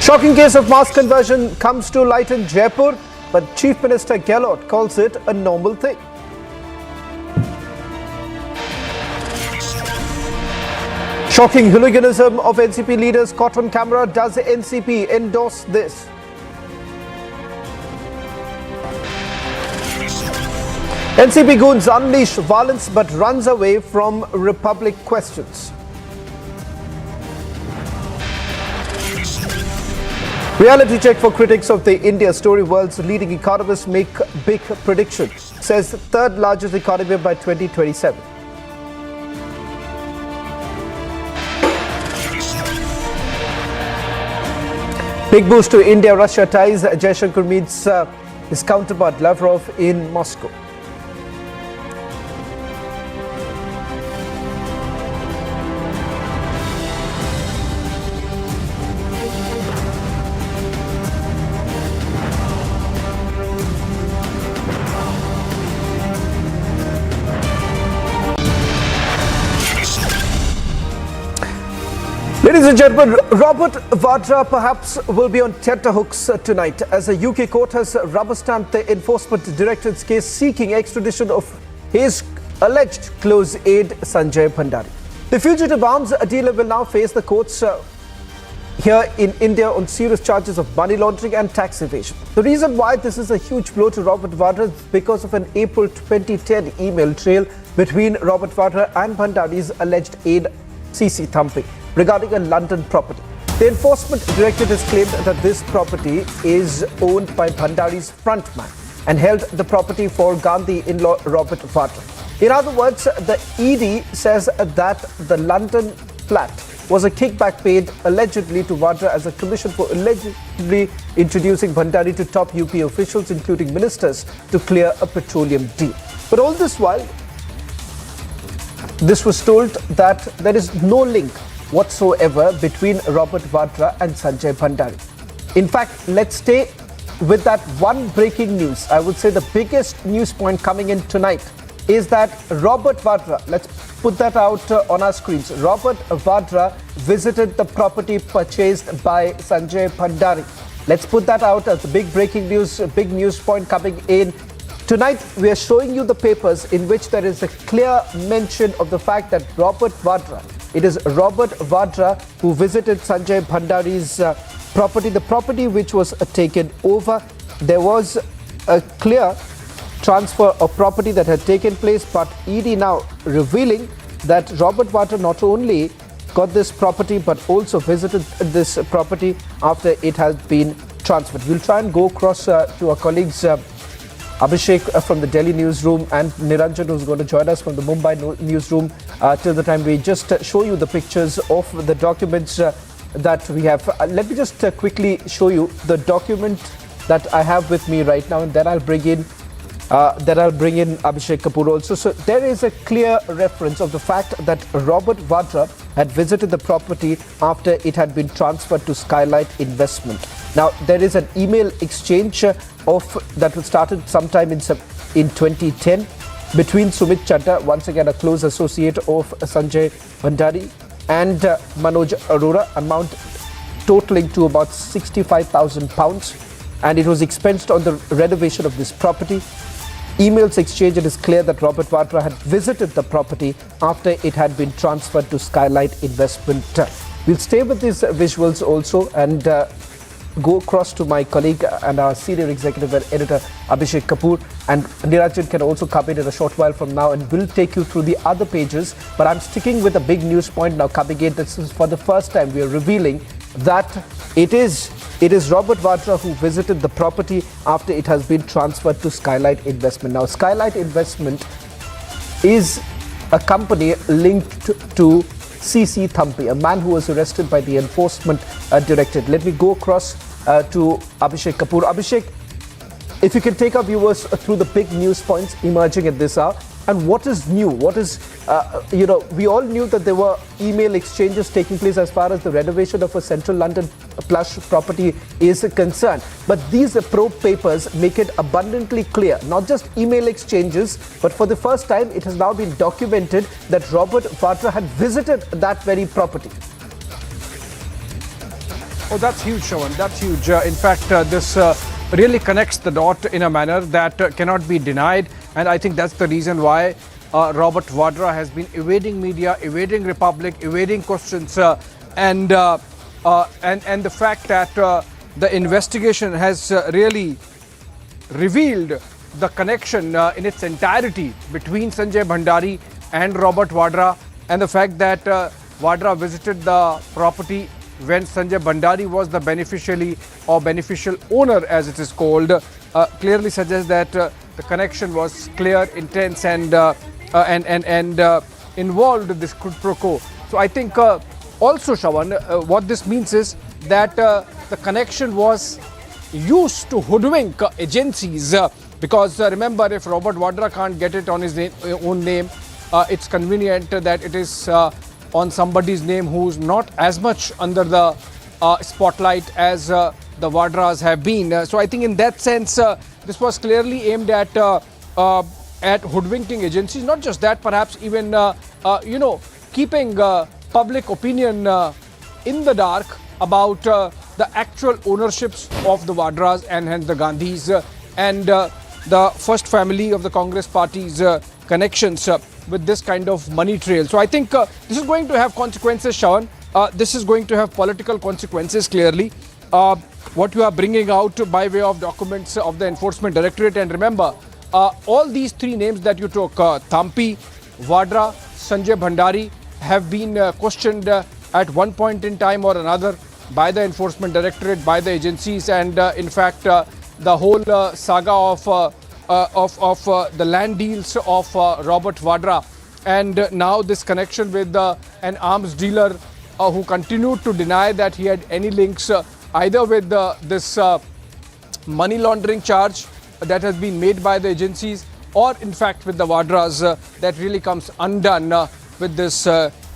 Shocking case of mass conversion comes to light in Jaipur, but Chief Minister Gehlot calls it a normal thing. Shocking hooliganism of NCP leaders caught on camera. Does the NCP endorse this? NCP goons unleash violence but runs away from Republic questions. Reality check for critics of the India story. World's leading economists make big predictions. Says third largest economy by 2027. Big boost to India-Russia ties. Jaishankar meets his counterpart Lavrov in Moscow. Ladies and gentlemen, Robert Vadra perhaps will be on tenterhooks tonight as a UK court has rubber-stamped the Enforcement Directorate's case seeking extradition of his alleged close aide Sanjay Bhandari. The fugitive arms dealer will now face the courts here in India on serious charges of money laundering and tax evasion. The reason why this is a huge blow to Robert Vadra is because of an April 2010 email trail between Robert Vadra and Bhandari's alleged aide CC Thampi regarding a London property. The Enforcement Directorate has claimed that this property is owned by Bhandari's frontman and held the property for Gandhi in-law Robert Vadra. In other words, the ED says that the London flat was a kickback paid allegedly to Vadra as a commission for allegedly introducing Bhandari to top UP officials, including ministers, to clear a petroleum deal. But all this while, this was told that there is no link whatsoever between Robert Vadra and Sanjay Bhandari. In fact, let's stay with that one breaking news. I would say the biggest news point coming in tonight is that Robert Vadra, let's put that out on our screens. Robert Vadra visited the property purchased by Sanjay Bhandari. Let's put that out as the big breaking news, big news point coming in. Tonight, we are showing you the papers in which there is a clear mention of the fact that it is Robert Vadra who visited Sanjay Bhandari's property, the property which was taken over. There was a clear transfer of property that had taken place, but ED now revealing that Robert Vadra not only got this property but also visited this property after it has been transferred. We'll try and go across to our colleagues Abhishek from the Delhi newsroom and Niranjan, who's going to join us from the Mumbai newsroom. Till the time we just show you the pictures of the documents that we have. Let me just quickly show you the document that I have with me right now, and then I'll bring in Abhishek Kapoor also. So there is a clear reference of the fact that Robert Vadra had visited the property after it had been transferred to Skylight Investment. Now, there is an email exchange that was started sometime in 2010 between Sumit Chadda, once again a close associate of Sanjay Bhandari, and Manoj Arora, amount totaling to about £65,000, and it was expensed on the renovation of this property. Emails exchanged, it is clear that Robert Vadra had visited the property after it had been transferred to Skylight Investment. We'll stay with these visuals also and go across to my colleague and our senior executive editor Abhishek Kapoor, and Niranjan can also come in a short while from now and will take you through the other pages. But I'm sticking with a big news point now coming in. This is for the first time we are revealing that it is Robert Vadra who visited the property after it has been transferred to Skylight Investment. Now, Skylight Investment is a company linked to CC Thampi, a man who was arrested by the Enforcement Directorate. Let me go across to Abhishek Kapoor. Abhishek, if you can take our viewers through the big news points emerging at this hour, and what is new? What is, we all knew that there were email exchanges taking place as far as the renovation of a central London plush property is concerned. But these probe papers make it abundantly clear, not just email exchanges, but for the first time, it has now been documented that Robert Vadra had visited that very property. Oh, that's huge, Shawan. That's huge. In fact, this really connects the dot in a manner that cannot be denied. And I think that's the reason why Robert Vadra has been evading media, evading Republic, evading questions. And the fact that the investigation has really revealed the connection in its entirety between Sanjay Bhandari and Robert Vadra, and the fact that Vadra visited the property when Sanjay Bhandari was the beneficiary or beneficial owner, as it is called, clearly suggests that the connection was clear, intense, and involved this quid pro quo. So I think also, Shawan, what this means is that the connection was used to hoodwink agencies because remember, if Robert Vadra can't get it on his own name, it's convenient that it is on somebody's name who's not as much under the spotlight as the Vadras have been. So I think in that sense, this was clearly aimed at hoodwinking agencies. Not just that, perhaps even keeping public opinion in the dark about the actual ownerships of the Vadras and hence the Gandhis and the first family of the Congress party's connections with this kind of money trail. So I think this is going to have consequences, Shawan. This is going to have political consequences, clearly. What you are bringing out by way of documents of the Enforcement Directorate. And remember, all these three names that you took, Thampi, Vadra, Sanjay Bhandari, have been questioned at one point in time or another by the Enforcement Directorate, by the agencies, and in fact, the whole saga of the land deals of Robert Vadra, and now this connection with an arms dealer who continued to deny that he had any links either with this money laundering charge that has been made by the agencies or in fact with the Vadras, that really comes undone with this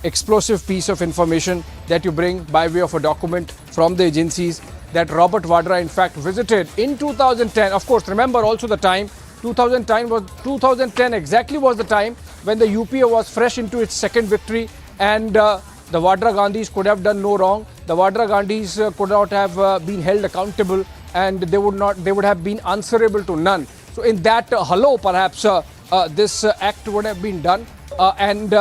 explosive piece of information that you bring by way of a document from the agencies that Robert Vadra in fact visited in 2010. Of course, remember also the time, 2010 exactly was the time when the UPA was fresh into its second victory, and the Vadra Gandhis could have done no wrong. The Vadra Gandhis could not have been held accountable, and they would have been answerable to none. So in that hello, perhaps this act would have been done, and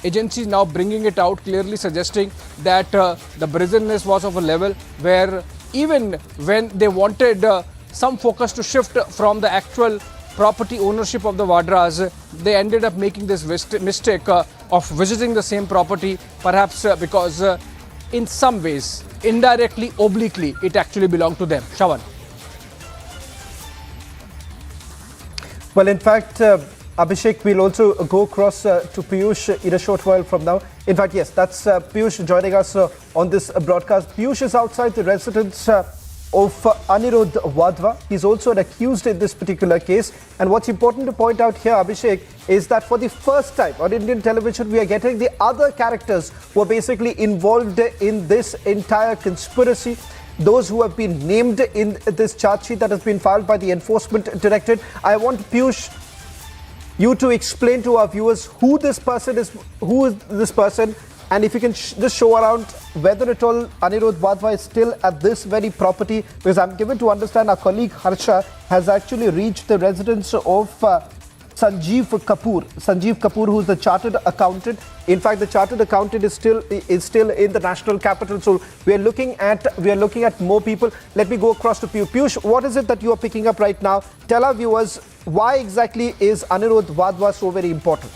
agencies now bringing it out, clearly suggesting that the brazenness was of a level where even when they wanted some focus to shift from the actual property ownership of the Vadras, they ended up making this mistake of visiting the same property, perhaps because in some ways, indirectly, obliquely, it actually belonged to them. Shawan. Well, in fact, Abhishek, we'll also go across to Piyush in a short while from now. In fact, yes, that's Piyush joining us on this broadcast. Piyush is outside the residence of Anirudh Vadra. He's also an accused in this particular case. And what's important to point out here, Abhishek, is that for the first time on Indian television, we are getting the other characters who are basically involved in this entire conspiracy. Those who have been named in this charge sheet that has been filed by the Enforcement Directorate. I want Piyush, you to explain to our viewers who this person is, and if you can just show around whether at all Anirudh Vadra is still at this very property, because I'm given to understand our colleague Harsha has actually reached the residence of Sanjeev Kapoor, who's the chartered accountant. In fact, the chartered accountant is still in the national capital. So we are looking at more people. Let me go across to Piyush. Piyush, what is it that you are picking up right now? Tell our viewers why exactly is Anirudh Vadra so very important?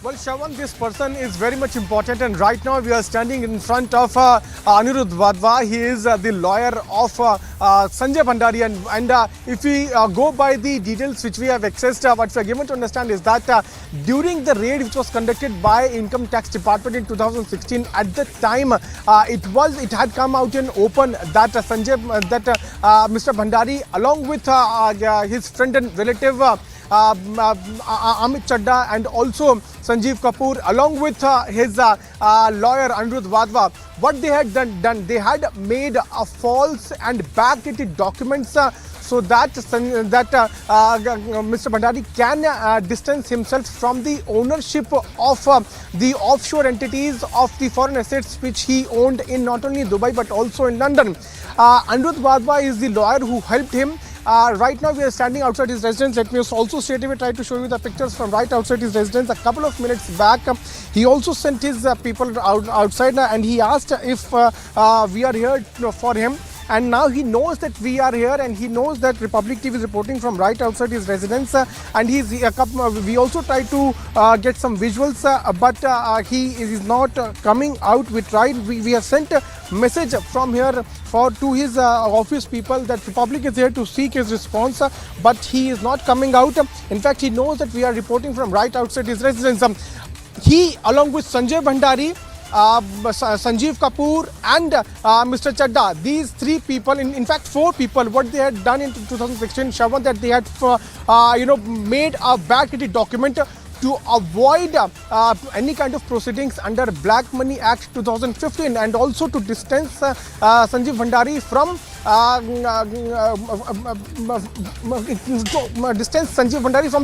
Well, Shawan, this person is very much important, and right now we are standing in front of Anirudh Vadra. He is the lawyer of Sanjay Bhandari, and if we go by the details which we have accessed, what we are given to understand is that during the raid which was conducted by Income Tax Department in 2016, at the time it had come out in open that Mr. Bhandari, along with his friend and relative Amit Chadda and also Sanjeev Kapoor, along with his lawyer Anirudh Vadra, what they had done, they had made a false and backdated documents so that Mr. Bhandari can distance himself from the ownership of the offshore entities of the foreign assets which he owned in not only Dubai but also in London. Anirudh Vadva is the lawyer who helped him. Right now we are standing outside his residence. Let me also straight away try to show you the pictures from right outside his residence. A couple of minutes back, he also sent his people outside and he asked if we are here for him. And now he knows that we are here and he knows that Republic TV is reporting from right outside his residence. And we also tried to get some visuals, but he is not coming out. We have sent a message from here to his office people that Republic is here to seek his response, but he is not coming out. In fact, he knows that we are reporting from right outside his residence. He, along with Sanjay Bhandari, Sanjeev Kapoor and Mr. Chadda, these three people, in fact 4 people, what they had done in 2016, Shravan, that they had made a bad credit document to avoid any kind of proceedings under Black Money Act 2015 and also to distance Sanjeev Bhandari from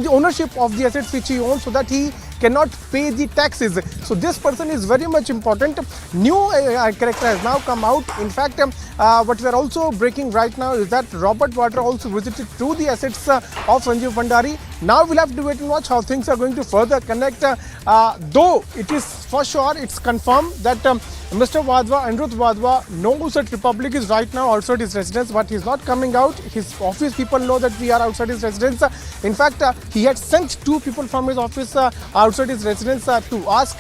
the ownership of the assets which he owns, so that he cannot pay the taxes. So this person is very much important. New character has now come out. In fact, what we are also breaking right now is that Robert Vadra also visited to the assets of Sanjeev Bhandari. Now we'll have to wait and watch how things are going to further connect. Though it is for sure, it's confirmed that Mr. Vadva, Anirudh Vadva, knows that Republic is right now outside his residence, but he's not coming out. His office people know that we are outside his residence. In fact, he had sent 2 people from his office outside his residence to ask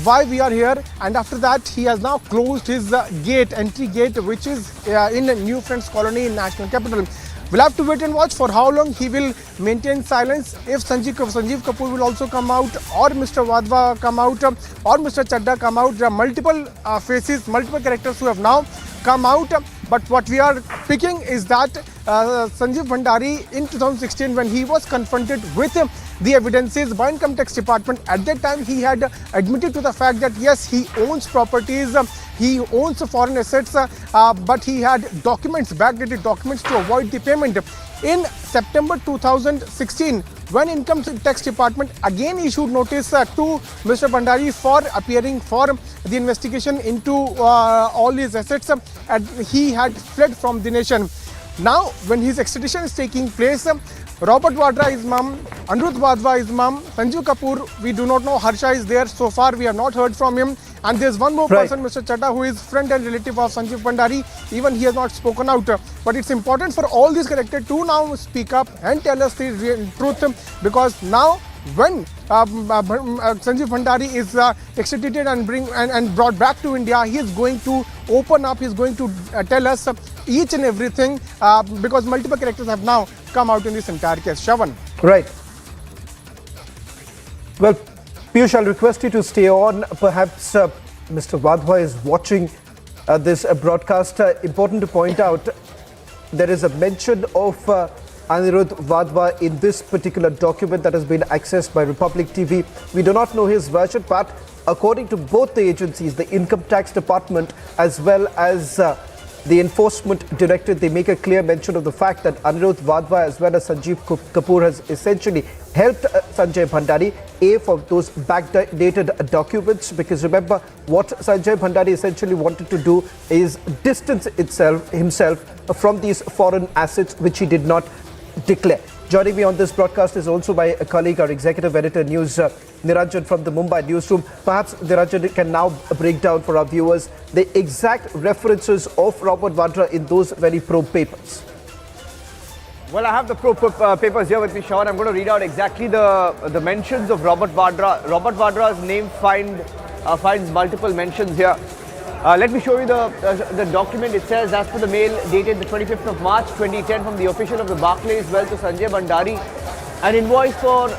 why we are here. And after that, he has now closed his entry gate, which is in New Friends Colony in National Capital. We'll have to wait and watch for how long he will maintain silence. If Sanjeev Kapoor will also come out, or Mr. Vadva come out, or Mr. Chadda come out. There are multiple faces, multiple characters who have now come out. But what we are picking is that Sanjeev Bhandari in 2016, when he was confronted with the evidences by Income Tax Department, at that time he had admitted to the fact that yes, he owns properties, he owns foreign assets, but he had documents, backdated documents, to avoid the payment. In September 2016, when Income Tax Department again issued notice to Mr. Bhandari for appearing for the investigation into all his assets, he had fled from the nation. Now, when his extradition is taking place, Robert Vadra is mum, Anirudh Vadva is mum, Sanjeev Kapoor, we do not know, Harsha is there. So far, we have not heard from him. And there's one more person, Mr. Chadda, who is friend and relative of Sanjeev Bhandari. Even he has not spoken out. But it's important for all these characters to now speak up and tell us the truth, because now when Sanjeev Bhandari is extradited and brought back to India, he is going to open up, he is going to tell us each and everything, because multiple characters have now come out in this entire case. Shravan. Right. Well, Piyush, I'll request you to stay on. Perhaps Mr. Vadva is watching this broadcast. Important to point out, there is a mention of Anirudh Vadva in this particular document that has been accessed by Republic TV. We do not know his version, but according to both the agencies, the Income Tax Department as well as the Enforcement Directorate, they make a clear mention of the fact that Anirudh Vadva as well as Sanjeev Kapoor has essentially helped Sanjay Bhandari for those backdated documents, because remember what Sanjay Bhandari essentially wanted to do is distance himself from these foreign assets which he did not declare. Joining me on this broadcast is also my colleague, our executive editor news, Niranjan from the Mumbai newsroom. Perhaps Niranjan can now break down for our viewers the exact references of Robert Vadra in those very probe papers. Well, I have the papers here with me, Sean. I'm going to read out exactly the mentions of Robert Vadra. Robert Vadra's name finds multiple mentions here. Let me show you the document. It says, as per the mail dated the 25th of March 2010 from the official of the Barclays Wealth to Sanjay Bhandari, an invoice for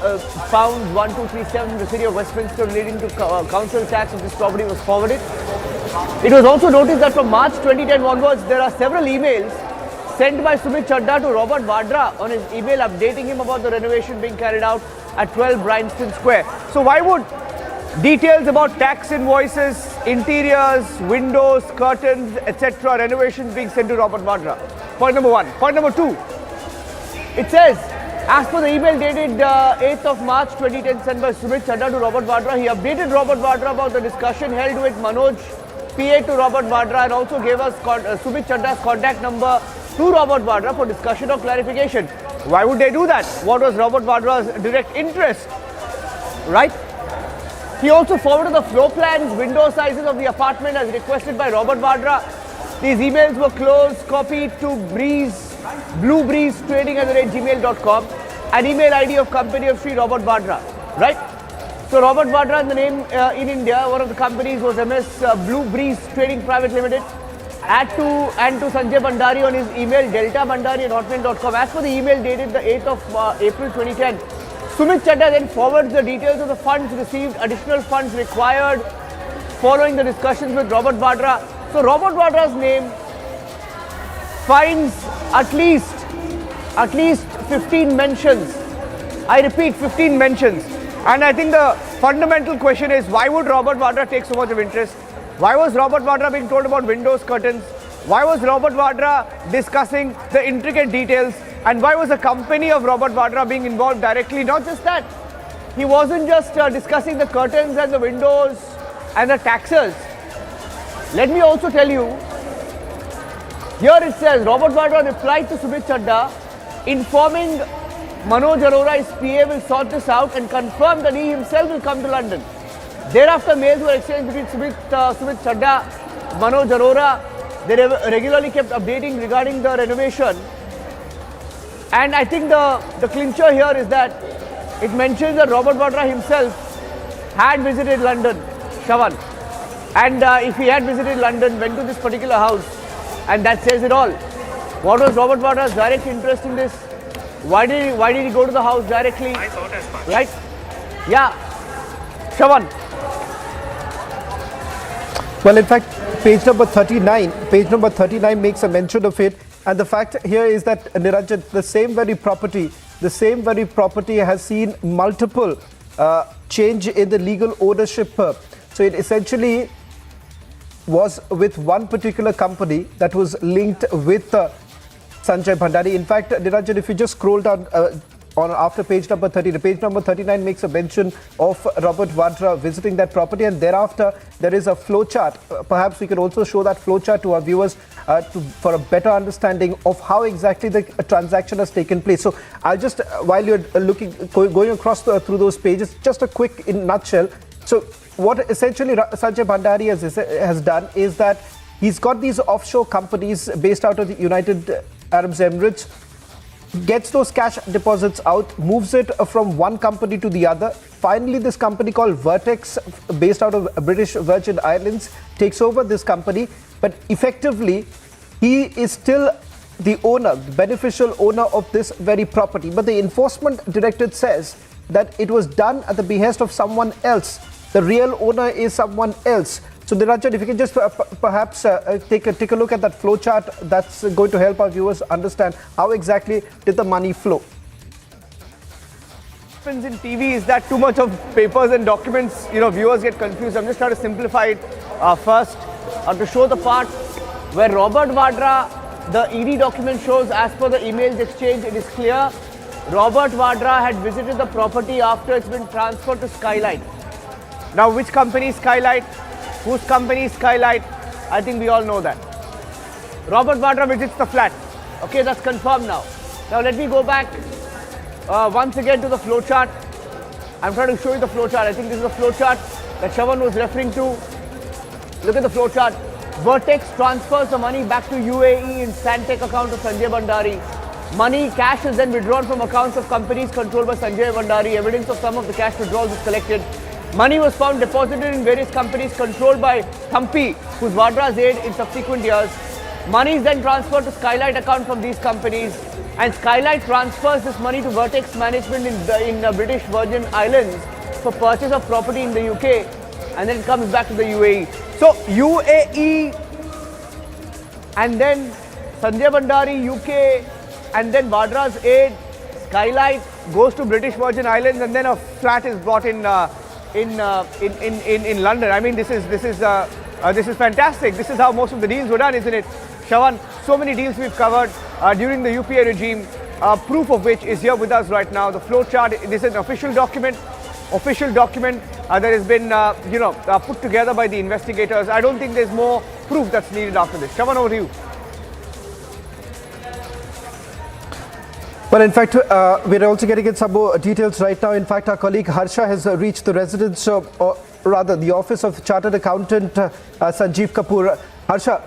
pounds 1237 from the city of Westminster relating to council tax of this property was forwarded. It was also noticed that from March 2010 onwards, there are several emails sent by Sumit Chadda to Robert Vadra on his email updating him about the renovation being carried out at 12 Bryanston Square. So why would details about tax invoices, interiors, windows, curtains, etc., renovations being sent to Robert Vadra? Point number one. Point number two, It says, as per the email dated 8th of March 2010 sent by Sumit Chadha to Robert Vadra, he updated Robert Vadra about the discussion held with Manoj, PA to Robert Vadra, and also gave us Sumit Chadha's contact number to Robert Vadra for discussion or clarification. Why would they do that? What was Robert Vadra's direct interest? Right? He also forwarded the floor plans, window sizes of the apartment as requested by Robert Vadra. These emails were closed, copied to bluebreezetrading@gmail.com, an email ID of company of Sri Robert Vadra. Right? So Robert Vadra, the name in India, one of the companies was MS Blue Breeze Trading Private Limited. And to Sanjay Bhandari on his email deltabhandari@hotmail.com. As per the email dated the 8th of April 2010, Sumit Chadha then forwards the details of the funds received, additional funds required following the discussions with Robert Vadra. So Robert Vadra's name finds at least 15 mentions. I repeat, 15 mentions. And I think the fundamental question is, why would Robert Vadra take so much of interest? Why was Robert Vadra being told about windows, curtains? Why was Robert Vadra discussing the intricate details? And why was the company of Robert Vadra being involved directly? Not just that, he wasn't just discussing the curtains and the windows and the taxes. Let me also tell you, here it says, Robert Vadra replied to Sumit Chadha, informing Manoj Arora, his PA, will sort this out and confirm that he himself will come to London. Thereafter, mails were exchanged between Sumit Chadha, Manoj Arora. They regularly kept updating regarding the renovation. And I think the clincher here is that it mentions that Robert Vadra himself had visited London, Shravan. And if he had visited London, went to this particular house, and that says it all. What was Robert Vadra's direct interest in this? Why did he go to the house directly? I thought as much. Right? Yeah. Shravan. Well, in fact, page number 39 makes a mention of it. And the fact here is that, Niranjan, the same very property has seen multiple change in the legal ownership. So it essentially was with one particular company that was linked with Sanjay Bhandari. In fact, Niranjan, if you just scroll down on after page number 30, the page number 39 makes a mention of Robert Vadra visiting that property, and thereafter there is a flowchart. Perhaps we can also show that flowchart to our viewers for a better understanding of how exactly the transaction has taken place. So I'll just, while you're going across through those pages, just a quick in nutshell. So what essentially Sanjay Bhandari has done is that he's got these offshore companies based out of the United Arab Emirates, gets those cash deposits out, moves it from one company to the other. Finally, this company called Vertex, based out of British Virgin Islands, takes over this company. But effectively, he is still the owner, the beneficial owner of this very property. But the enforcement directorate says that it was done at the behest of someone else. The real owner is someone else. So, Niranjan, if you can just perhaps take a look at that flow chart, that's going to help our viewers understand how exactly did the money flow. What happens in TV is that too much of papers and documents, viewers get confused. I'm just trying to simplify it first to show the part where Robert Vadra, the ED document shows as per the emails exchange, it is clear Robert Vadra had visited the property after it's been transferred to Skylight. Now, which company is Skylight? Whose company is Skylight? I think we all know that. Robert Vadra visits the flat. Okay, that's confirmed now. Now let me go back once again to the flowchart. I'm trying to show you the flowchart. I think this is the flowchart that Shravan was referring to. Look at the flowchart. Vertex transfers the money back to UAE in Santec account of Sanjay Bhandari. Money, cash is then withdrawn from accounts of companies controlled by Sanjay Bhandari. Evidence of some of the cash withdrawals is collected. Money was found deposited in various companies controlled by Thampi, whose Vadra's aid in subsequent years. Money is then transferred to Skylight account from these companies, and Skylight transfers this money to Vertex management in the British Virgin Islands for purchase of property in the UK, and then it comes back to the UAE. So UAE, and then Sanjay Bhandari, UK, and then Vadra's aid, Skylight goes to British Virgin Islands, and then a flat is bought in London. I mean, this is fantastic. This is how most of the deals were done, isn't it, Shravan? So many deals we've covered during the UPA regime. proof of which is here with us right now. The flow chart, this is an official document that has been, put together by the investigators. I don't think there's more proof that's needed after this. Shravan, over to you. Well, in fact, we're also getting in some more details right now. In fact, our colleague Harsha has reached the residence, or rather the office of Chartered Accountant Sanjeev Kapoor. Harsha,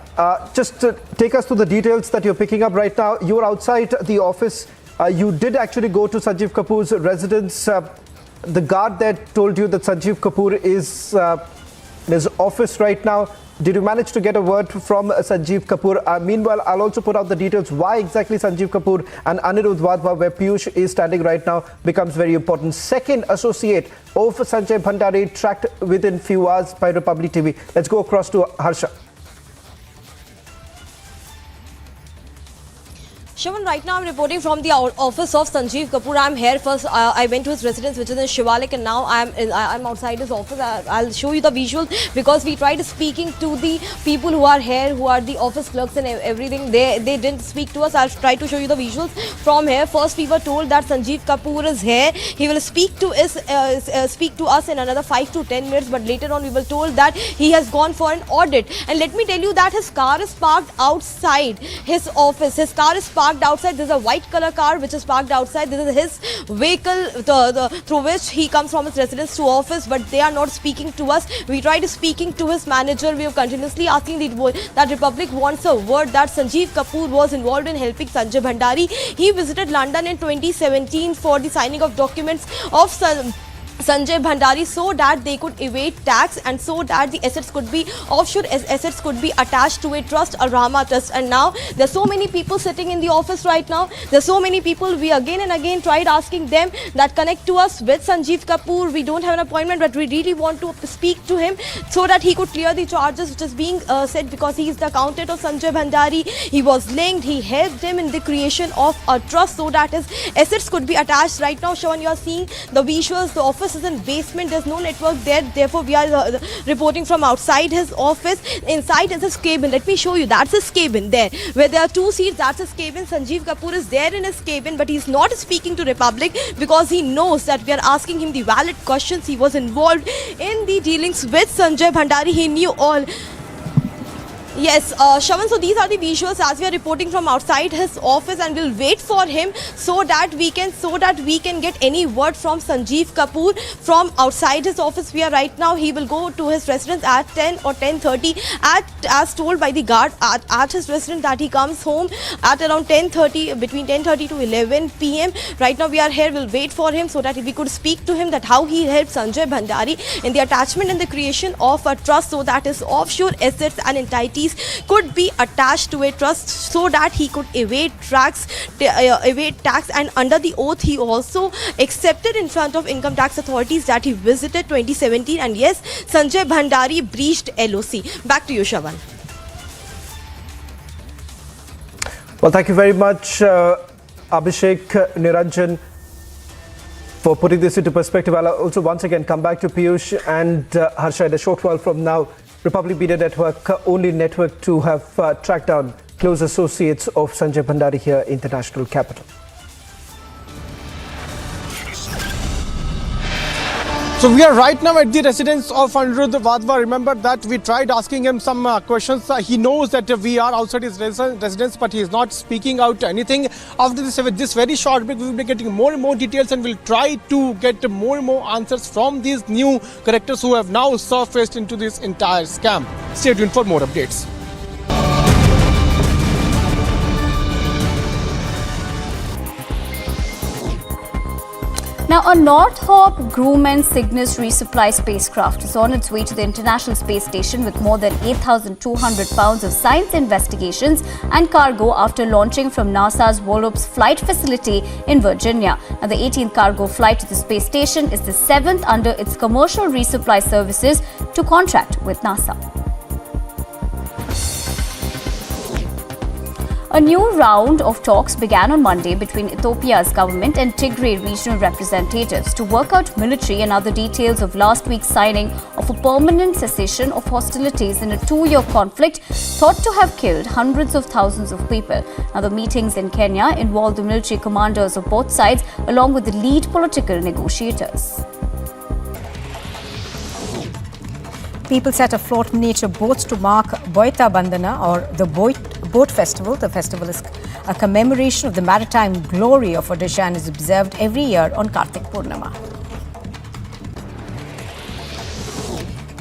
just take us through the details that you're picking up right now. You're outside the office. You did actually go to Sanjeev Kapoor's residence. The guard there told you that Sanjeev Kapoor is in his office right now. Did you manage to get a word from Sanjeev Kapoor? Meanwhile, I'll also put out the details why exactly Sanjeev Kapoor and Anirudh Vadva, where Piyush is standing right now, becomes very important. Second associate of Sanjay Bhandari tracked within few hours by Republic TV. Let's go across to Harsha. Shravan, right now I'm reporting from the office of Sanjeev Kapoor. I'm here first. I went to his residence, which is in Shivalik, and now I'm outside his office. I'll show you the visuals because we tried speaking to the people who are here, who are the office clerks and everything. They didn't speak to us. I'll try to show you the visuals from here. First, we were told that Sanjeev Kapoor is here. He will speak to us in another 5 to 10 minutes. But later on, we were told that he has gone for an audit. And let me tell you that his car is parked outside his office. His car is parked outside. There's a white color car which is parked outside. This is his vehicle through which he comes from his residence to office, but they are not speaking to us. We tried speaking to his manager. We are continuously asking that Republic wants a word that Sanjeev Kapoor was involved in helping Sanjay Bhandari. He visited London in 2017 for the signing of documents of Sanjay Bhandari so that they could evade tax and so that the assets could be offshore assets could be attached to a trust, a Rama trust. And now there's so many people sitting in the office right now. There's so many people. We again and again tried asking them that connect to us with Sanjeev Kapoor. We don't have an appointment, but we really want to speak to him so that he could clear the charges which is being said, because he is the accountant of Sanjay Bhandari. He was linked. He helped him in the creation of a trust so that his assets could be attached. Right now, Sean, you are seeing the visuals. The office is in basement. There's no network there. Therefore, we are reporting from outside his office. Inside is his cabin. Let me show you. That's his cabin there, where there are 2 seats. That's his cabin. Sanjeev Kapoor is there in his cabin, but he's not speaking to Republic because he knows that we are asking him the valid questions. He was involved in the dealings with Sanjay Bhandari. He knew all. Yes, Shravan, so these are the visuals as we are reporting from outside his office, and we'll wait for him so that we can get any word from Sanjeev Kapoor from outside his office. We are right now. He will go to his residence at 10 or 10:30 as told by the guard at his residence, that he comes home at around 10:30, between 10:30 to 11 p.m. Right now we are here. We'll wait for him so that we could speak to him that how he helped Sanjay Bhandari in the attachment and the creation of a trust so that his offshore assets and entities could be attached to a trust so that he could evade tax. And under the oath, he also accepted in front of income tax authorities that he visited 2017. And yes, Sanjay Bhandari breached LOC. Back to you, Shravan. Well, thank you very much, Abhishek, Niranjan, for putting this into perspective. I'll also once again come back to Piyush and Harsha in a short while from now. Republic Media Network, only network to have tracked down close associates of Sanjay Bhandari here in the national capital. So we are right now at the residence of Anirudh Vadva. Remember that we tried asking him some questions. He knows that we are outside his residence, but he is not speaking out anything. After this very short break, we will be getting more and more details, and we'll try to get more and more answers from these new characters who have now surfaced into this entire scam. Stay tuned for more updates. Now, a Northrop Grumman Cygnus resupply spacecraft is on its way to the International Space Station with more than 8,200 pounds of science investigations and cargo after launching from NASA's Wallops Flight Facility in Virginia. Now, the 18th cargo flight to the space station is the 7th under its commercial resupply services to contract with NASA. A new round of talks began on Monday between Ethiopia's government and Tigray regional representatives to work out military and other details of last week's signing of a permanent cessation of hostilities in a 2-year conflict thought to have killed hundreds of thousands of people. Now, the meetings in Kenya involved the military commanders of both sides along with the lead political negotiators. People set afloat miniature boats to mark Boita Bandhana, or the Boat Festival. The festival is a commemoration of the maritime glory of Odisha and is observed every year on Kartik Purnima.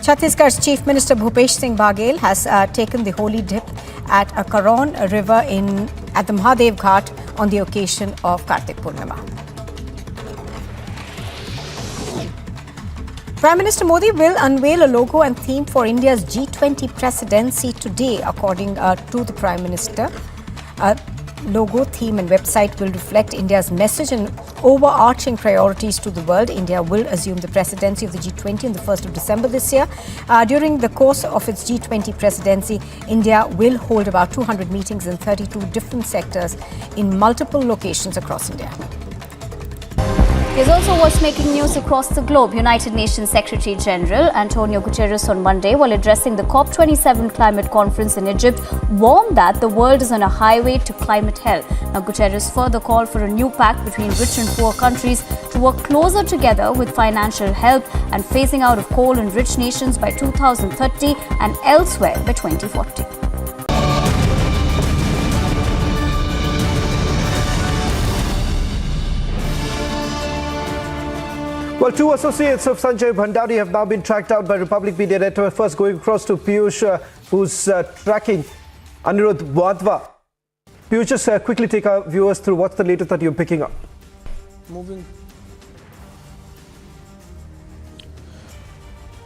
Chhattisgarh's Chief Minister Bhupesh Singh Baghel has taken the holy dip at a Karon river at the Mahadev Ghat on the occasion of Kartik Purnima. Prime Minister Modi will unveil a logo and theme for India's G20 presidency today, according to the Prime Minister. Logo, theme and website will reflect India's message and overarching priorities to the world. India will assume the presidency of the G20 on the 1st of December this year. During the course of its G20 presidency, India will hold about 200 meetings in 32 different sectors in multiple locations across India. Here's also what's making news across the globe. United Nations Secretary General Antonio Guterres on Monday, while addressing the COP27 climate conference in Egypt, warned that the world is on a highway to climate hell. Now, Guterres further called for a new pact between rich and poor countries to work closer together with financial help and phasing out of coal in rich nations by 2030 and elsewhere by 2040. Well, two associates of Sanjay Bhandari have now been tracked down by Republic Media Network. First, going across to Piyush, who's tracking Anirudh Vadra. Piyush, just quickly take our viewers through what's the latest that you're picking up.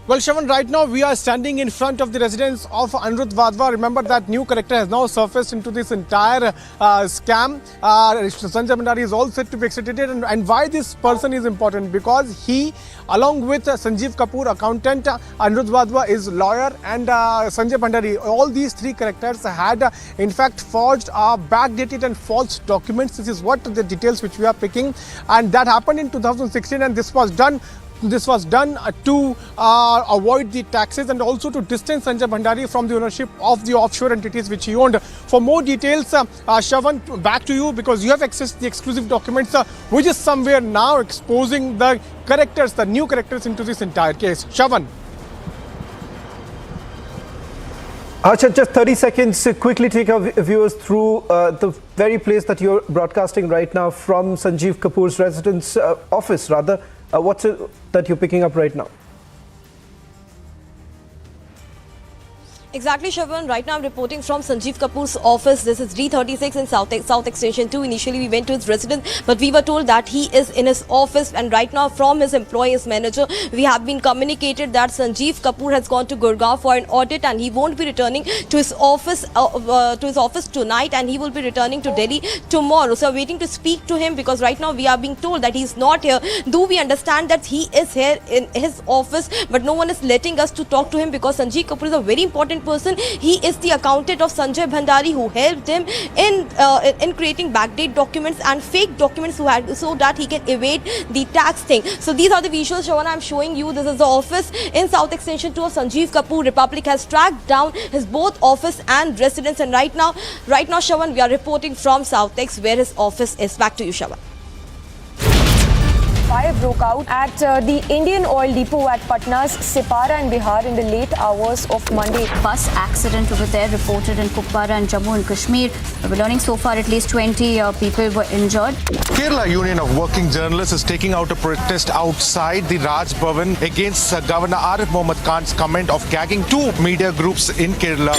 Well, Shravan, right now we are standing in front of the residence of Anirudh Vadra. Remember that new character has now surfaced into this entire scam. Sanjay Bhandari is all set to be extradited. And why this person is important? Because he, along with Sanjeev Kapoor, accountant, Anirudh Vadra is lawyer, and Sanjay Bhandari, all these three characters had in fact forged backdated and false documents. This is what the details which we are picking, and that happened in 2016, and this was done to avoid the taxes and also to distance Sanjay Bhandari from the ownership of the offshore entities which he owned. For more details, Shravan, back to you, because you have accessed the exclusive documents which is somewhere now exposing the characters, the new characters into this entire case. Shravan. Archit, just 30 seconds to quickly take our viewers through the very place that you're broadcasting right now from, Sanjeev Kapoor's residence, office rather. What's it that you're picking up right now? Exactly, Shravan. Right now I'm reporting from Sanjeev Kapoor's office. This is D36 in South Extension 2. Initially we went to his residence, but we were told that he is in his office, and right now from his employee, his manager, we have been communicated that Sanjeev Kapoor has gone to Gurgaon for an audit and he won't be returning to his office tonight, and he will be returning to Delhi tomorrow. So we're waiting to speak to him, because right now we are being told that he's not here. Though we understand that he is here in his office, but no one is letting us to talk to him, because Sanjeev Kapoor is a very important person. He is the accountant of Sanjay Bhandari, who helped him in creating backdate documents and fake documents so that he can evade the tax thing. So these are the visuals, Shravan, I'm showing you. This is the office in South Extension 2 of Sanjeev Kapoor. Republic has tracked down his both office and residence, and right now, Shravan, we are reporting from South Ex, where his office is. Back to you, Shravan. Fire broke out at the Indian Oil Depot at Patna's Sipara in Bihar in the late hours of Monday. Bus accident over there reported in Kupwara and Jammu and Kashmir. We're learning so far at least 20 people were injured. Kerala Union of Working Journalists is taking out a protest outside the Raj Bhavan against Governor Arif Mohammad Khan's comment of gagging two media groups in Kerala.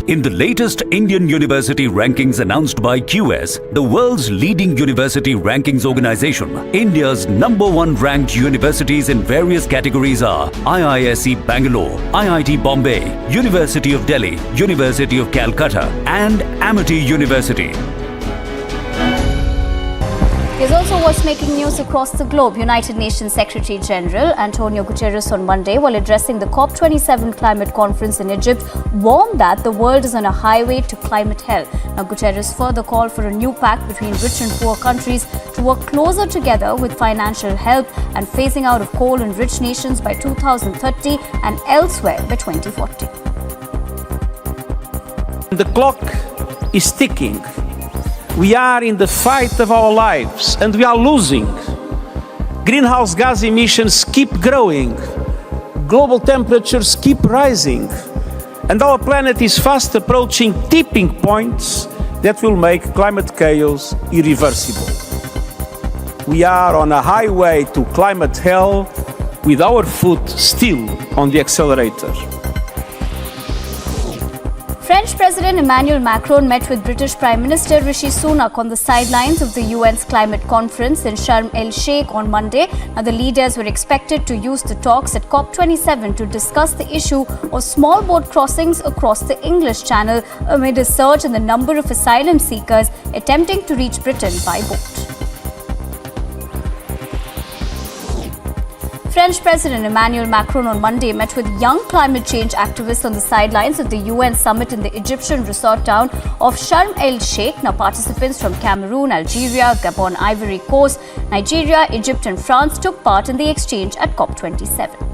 In the latest Indian university rankings announced by QS, the world's leading university rankings organization, India's #1 ranked universities in various categories are IISc Bangalore, IIT Bombay, University of Delhi, University of Calcutta, and Amity University. Here's also what's making news across the globe. United Nations Secretary General Antonio Guterres on Monday, while addressing the COP27 climate conference in Egypt, warned that the world is on a highway to climate hell. Now, Guterres further called for a new pact between rich and poor countries to work closer together with financial help and phasing out of coal in rich nations by 2030 and elsewhere by 2040. The clock is ticking. We are in the fight of our lives and we are losing. Greenhouse gas emissions keep growing. Global temperatures keep rising. And our planet is fast approaching tipping points that will make climate chaos irreversible. We are on a highway to climate hell with our foot still on the accelerator. French President Emmanuel Macron met with British Prime Minister Rishi Sunak on the sidelines of the UN's climate conference in Sharm el-Sheikh on Monday. Now, the leaders were expected to use the talks at COP27 to discuss the issue of small boat crossings across the English Channel amid a surge in the number of asylum seekers attempting to reach Britain by boat. French President Emmanuel Macron on Monday met with young climate change activists on the sidelines of the UN summit in the Egyptian resort town of Sharm el-Sheikh. Now, participants from Cameroon, Algeria, Gabon, Ivory Coast, Nigeria, Egypt and France took part in the exchange at COP27.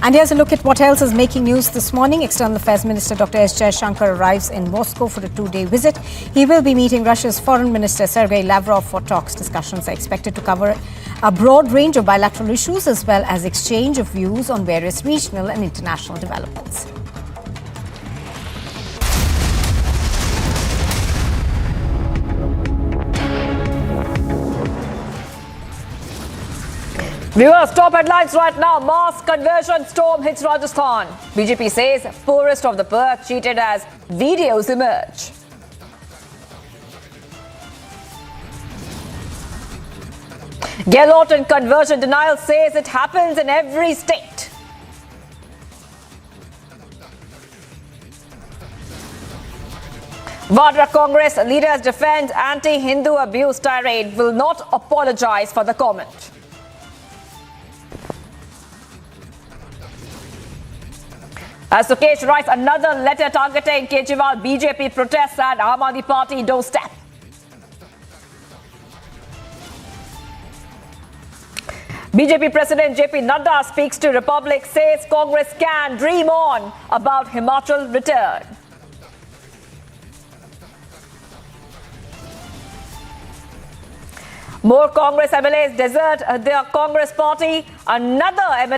And here's a look at what else is making news this morning. External Affairs Minister Dr. S. Jaishankar arrives in Moscow for a two-day visit. He will be meeting Russia's Foreign Minister Sergei Lavrov for talks. Discussions are expected to cover a broad range of bilateral issues as well as exchange of views on various regional and international developments. Viewers, top headlines right now. Mass conversion storm hits Rajasthan. BJP says poorest of the poor cheated as videos emerge. Gehlot in conversion denial says it happens in every state. Vadra Congress leaders defend anti-Hindu abuse tirade, will not apologize for the comment. As Sukesh writes another letter targeting Kejriwal, BJP protests at Aam Aadmi Party doorstep. BJP President JP Nadda speaks to Republic, says Congress can dream on about Himachal return. More Congress MLAs desert their Congress party. Another MLA